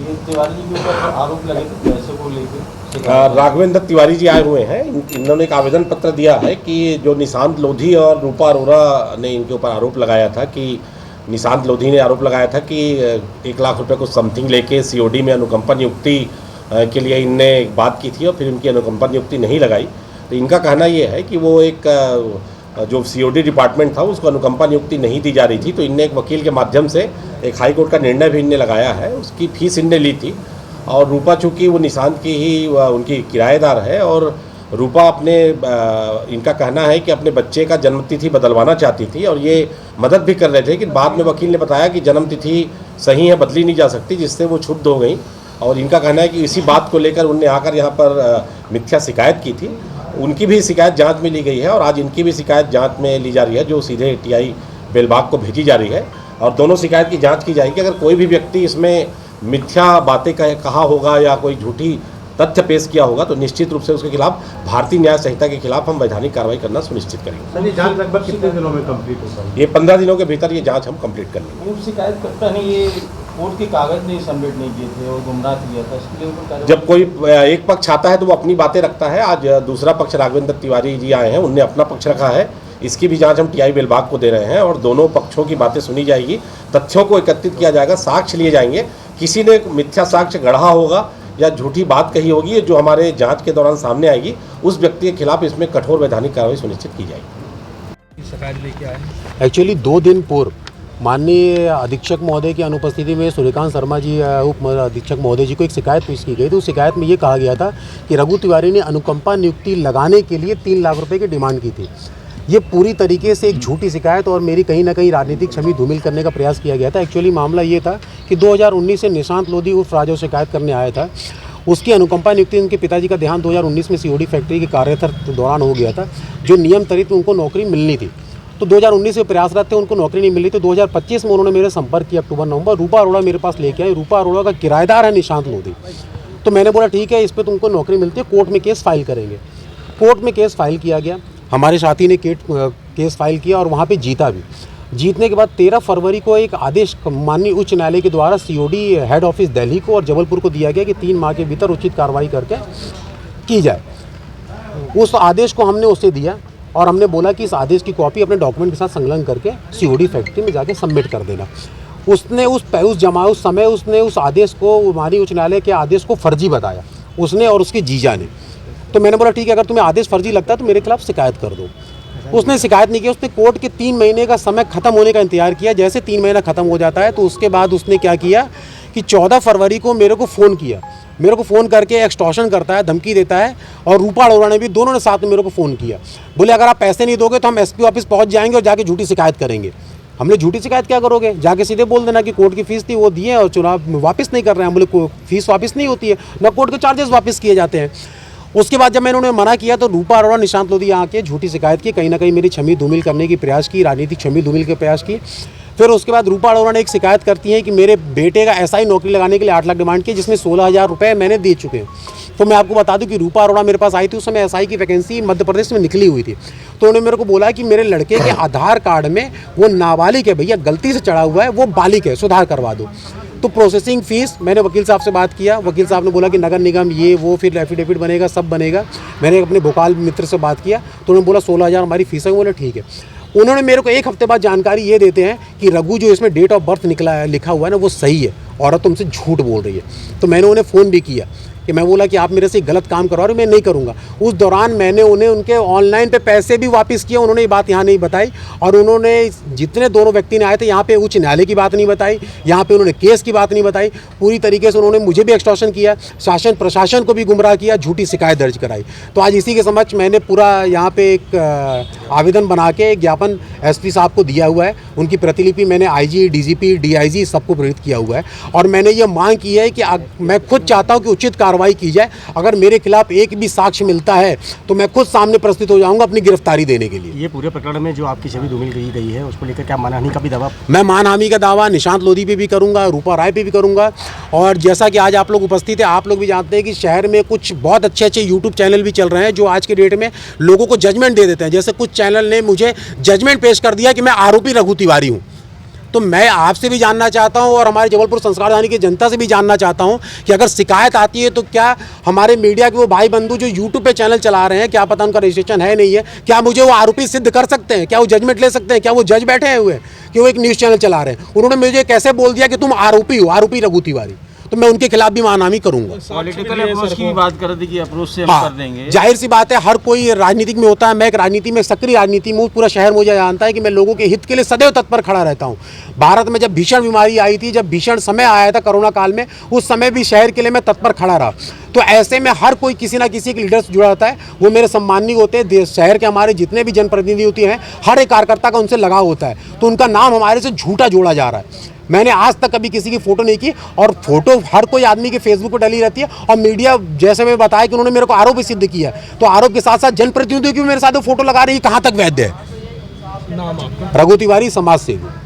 ये तिवारी जी के ऊपर आरोप लगे थे पैसे को लेकर। राघवेंद्र तिवारी जी आए हुए हैं। इन्होंने एक आवेदन पत्र दिया है कि जो निशांत लोधी और रूपा अरोड़ा ने इनके ऊपर आरोप लगाया था कि निशांत लोधी ने आरोप लगाया था कि 1 लाख रुपए को समथिंग लेके सीओडी में अनुकंपा नियुक्ति के लिए इनने बात की थी और फिर उनकी अनुकंपा नियुक्ति नहीं लगाई। तो इनका कहना ये है कि वो एक जो सीओडी डिपार्टमेंट था उसको अनुकंपा नियुक्ति नहीं दी जा रही थी, तो इनने एक वकील के माध्यम से एक हाई कोर्ट का निर्णय भी इनने लगाया है, उसकी फीस इनने ली थी। और रूपा चूँकि वो निशांत की ही उनकी किराएदार है और रूपा अपने इनका कहना है कि अपने बच्चे का जन्मतिथि बदलवाना चाहती थी और ये मदद भी कर रहे थे, लेकिन बाद में वकील ने बताया कि जन्मतिथि सही है, बदली नहीं जा सकती, जिससे वो क्षुब्ध हो गई। और इनका कहना है कि इसी बात को लेकर उनने आकर यहाँ पर मिथ्या शिकायत की थी। उनकी भी शिकायत जांच में ली गई है और आज इनकी भी शिकायत जांच में ली जा रही है, जो सीधे टीआई बेलबाग को भेजी जा रही है और दोनों शिकायत की जांच की जाएगी। अगर कोई भी व्यक्ति इसमें मिथ्या बातें कहा होगा या कोई झूठी तथ्य पेश किया होगा तो निश्चित रूप से उसके खिलाफ भारतीय न्याय संहिता के खिलाफ हम वैधानिक कार्रवाई करना सुनिश्चित करेंगे। सर, ये जांच लगभग कितने दिनों में कंप्लीट होगा? ये 15 दिनों के भीतर ये जांच हम कंप्लीट कर लेंगे। शिकायत करता है ये कोर्ट के कागज नहीं सबमिट नहीं किए थे और गुमराह किया था, इसके लिए जब कोई एक पक्ष आता है तो वो अपनी बातें रखता है। आज दूसरा पक्ष राघवेंद्र तिवारी जी आए हैं, उनने अपना पक्ष रखा है। इसकी भी जांच हम टीआई बेलबाग को दे रहे हैं और दोनों पक्षों की बातें सुनी जाएगी, तथ्यों को एकत्रित किया जाएगा, साक्ष्य लिए जाएंगे। किसी ने मिथ्या साक्ष्य गढ़ा होगा या झूठी बात कही होगी जो हमारे जांच के दौरान सामने आएगी, उस व्यक्ति के खिलाफ इसमें कठोर वैधानिक कार्रवाई सुनिश्चित की जाएगी। शिकायत लेके आए एक्चुअली 2 दिन पूर्व माननीय अधीक्षक महोदय की अनुपस्थिति में सूर्यकांत शर्मा जी उप अधीक्षक महोदय जी को एक शिकायत पेश की गई थी। उस शिकायत में ये कहा गया था कि रघु तिवारी ने अनुकंपा नियुक्ति लगाने के लिए 3 लाख रुपए की डिमांड की थी। ये पूरी तरीके से एक झूठी शिकायत और मेरी कहीं ना कहीं राजनीतिक छवि धूमिल करने का प्रयास किया गया था। एक्चुअली मामला ये था कि 2019 से निशांत लोधी उर्फ राजो शिकायत करने आया था। उसकी अनुकंपा नियुक्ति उनके पिताजी का देहांत 2019 में सीओडी फैक्ट्री के कार्यरत दौरान हो गया था, जो नियम तरीत उनको नौकरी मिलनी थी। तो 2019 में प्रयासरत थे, उनको नौकरी नहीं मिली। तो 2025 में उन्होंने मेरे संपर्क किया अक्टूबर-नवंबर। रूपा अरोड़ा मेरे पास लेके आए। रूपा अरोड़ा का किराएदार है निशांत लोधी। तो मैंने बोला ठीक है, इस पर तुमको नौकरी मिलती है, कोर्ट में केस फाइल करेंगे। कोर्ट में केस फाइल किया गया, हमारे साथी ने केस फाइल किया और वहाँ पे जीता भी। जीतने के बाद 13 फरवरी को एक आदेश माननीय उच्च न्यायालय के द्वारा सीओडी हेड ऑफिस दिल्ली को और जबलपुर को दिया गया कि 3 माह के भीतर उचित कार्रवाई करके की जाए। उस आदेश को हमने उससे दिया और हमने बोला कि इस आदेश की कॉपी अपने डॉक्यूमेंट के साथ संलग्न करके सीओडी फैक्ट्री में जाके सबमिट कर देना। उसने उस समय उसने उस आदेश को, माननीय उच्च न्यायालय के आदेश को फर्जी बताया, उसने और उसके जीजा ने। तो मैंने बोला ठीक है, अगर तुम्हें आदेश फर्जी लगता है तो मेरे खिलाफ शिकायत कर दो। उसने शिकायत नहीं की। उसने कोर्ट के 3 महीने का समय खत्म होने का इंतजार किया। जैसे 3 महीना खत्म हो जाता है तो उसके बाद उसने क्या किया कि 14 फरवरी को मेरे को फ़ोन किया। मेरे को फ़ोन करके एक्सटॉर्शन करता है, धमकी देता है। और रूपा अरोड़ा ने भी, दोनों ने साथ में मेरे को फ़ोन किया। बोले अगर आप पैसे नहीं दोगे तो हम एसपी ऑफिस पहुंच जाएंगे और जाके झूठी शिकायत करेंगे। हमने झूठी शिकायत क्या करोगे, जाके सीधे बोल देना कि कोर्ट की फीस थी वो दिए और चुनाव वापस नहीं कर रहे हैं। बोले फीस वापस नहीं होती है, ना कोर्ट के चार्जेस वापस किए जाते हैं। उसके बाद जब मैंने उन्हें मना किया तो रूपा अरोड़ा निशांत लोधी आके झूठी शिकायत की, कहीं ना कहीं मेरी छवि धूमिल करने की प्रयास की, राजनीतिक छवि धूमिल के प्रयास की। फिर उसके बाद रूपा अरोड़ा ने एक शिकायत करती है कि मेरे बेटे का एसआई नौकरी लगाने के लिए 8 लाख डिमांड की, जिसमें 16,000 रुपये मैंने दे चुके हैं। तो मैं आपको बता दूं कि रूपा अरोड़ा मेरे पास आई थी, उस समय एसआई की वैकेंसी मध्य प्रदेश में निकली हुई थी। तो उन्होंने मेरे को बोला कि मेरे लड़के के आधार कार्ड में वो नाबालिग है भैया, गलती से चढ़ा हुआ है, वो बालिग है, सुधार करवा दो। तो प्रोसेसिंग फ़ीस, मैंने वकील साहब से बात किया। वकील साहब ने बोला कि नगर निगम ये वो, फिर एफिडेविट बनेगा, सब बनेगा। मैंने अपने भोपाल मित्र से बात किया तो उन्होंने बोला 16,000 हमारी फीस है। बोला ठीक है। उन्होंने मेरे को 1 हफ्ते बाद जानकारी ये देते हैं कि रघु जो इसमें डेट ऑफ बर्थ लिखा हुआ है ना वो सही है, औरत तुमसे झूठ बोल रही है। तो मैंने उन्हें फ़ोन भी किया कि मैं बोला कि आप मेरे से गलत काम करवा रहे हो, मैं नहीं करूँगा। उस दौरान मैंने उन्हें उनके ऑनलाइन पे पैसे भी वापस किए। उन्होंने ये बात यहाँ नहीं बताई और उन्होंने जितने दोनों व्यक्ति ने आए थे यहाँ पे उच्च न्यायालय की बात नहीं बताई, यहाँ पे उन्होंने केस की बात नहीं बताई। पूरी तरीके से उन्होंने मुझे भी एक्सटॉर्शन किया, शासन प्रशासन को भी गुमराह किया, झूठी शिकायत दर्ज कराई। तो आज इसी के समक्ष मैंने पूरा यहाँ पे एक आवेदन बना के एक ज्ञापन एसपी साहब को दिया हुआ है। उनकी प्रतिलिपि मैंने आईजी, डीजीपी, डीआईजी सबको प्रेरित किया हुआ है और मैंने ये मांग की है कि मैं खुद चाहता हूँ कि उचित कार्रवाई की जाए। अगर मेरे खिलाफ एक भी साक्ष्य मिलता है तो मैं खुद सामने प्रस्तुत हो जाऊंगा अपनी गिरफ्तारी देने के लिए। ये पूरे प्रकरण में जो आपकी छवि धूमिल की गई है उसको लेकर क्या मानहानि का भी दावा? मैं मानहानि का दावा निशांत लोधी पे भी करूंगा, रूपा राय पे भी करूंगा। और जैसा कि आज आप लोग उपस्थित हैं, आप लोग भी जानते हैं कि शहर में कुछ बहुत अच्छे यूट्यूब चैनल भी चल रहे हैं जो आज के डेट में लोगों को जजमेंट दे देते हैं। जैसे कुछ चैनल ने मुझे जजमेंट पेश कर दिया कि मैं आरोपी रघु तिवारी हूँ। तो मैं आपसे भी जानना चाहता हूं और हमारे जबलपुर संस्कारधानी की जनता से भी जानना चाहता हूं कि अगर शिकायत आती है तो क्या हमारे मीडिया के वो भाई बंधु जो यूट्यूब पे चैनल चला रहे हैं, क्या पता उनका रजिस्ट्रेशन है नहीं है, क्या मुझे वो आरोपी सिद्ध कर सकते हैं? क्या वो जजमेंट ले सकते हैं? क्या वो जज बैठे हैं हुए कि वो एक न्यूज़ चैनल चला रहे हैं? उन्होंने मुझे कैसे बोल दिया कि तुम आरोपी हो, आरोपी रघु तिवारी, तो मैं उनके खिलाफ भी मानहानि करूंगा। पॉलिटिकल अप्रोच की भी बात कर रही थी कि अप्रोच से हम हाँ, कर देंगे। जाहिर सी बात है, हर कोई राजनीतिक में होता है। मैं एक राजनीति में, सक्रिय राजनीति में, पूरा शहर मुझे जानता है कि मैं लोगों के हित के लिए सदैव तत्पर खड़ा रहता हूं। भारत में जब भीषण बीमारी आई थी, जब भीषण समय आया था कोरोना काल में, उस समय भी शहर के लिए मैं तत्पर खड़ा रहा। तो ऐसे में हर कोई किसी ना किसी के लीडर से जुड़ा रहता है, वो मेरे सम्मानीय होते हैं। शहर के हमारे जितने भी जनप्रतिनिधि होते हैं, हर एक कार्यकर्ता का उनसे लगाव होता है, तो उनका नाम हमारे से झूठा जोड़ा जा रहा है। मैंने आज तक कभी किसी की फोटो नहीं की, और फोटो हर कोई आदमी के फेसबुक पर डली रहती है। और मीडिया, जैसे मैं बताया कि उन्होंने मेरे को आरोप सिद्ध किया, तो आरोप के साथ साथ जनप्रतिनिधियों की भी मेरे साथ फोटो लगा रही है, कहाँ तक वैध है? रघु तिवारी, समाज सेवी।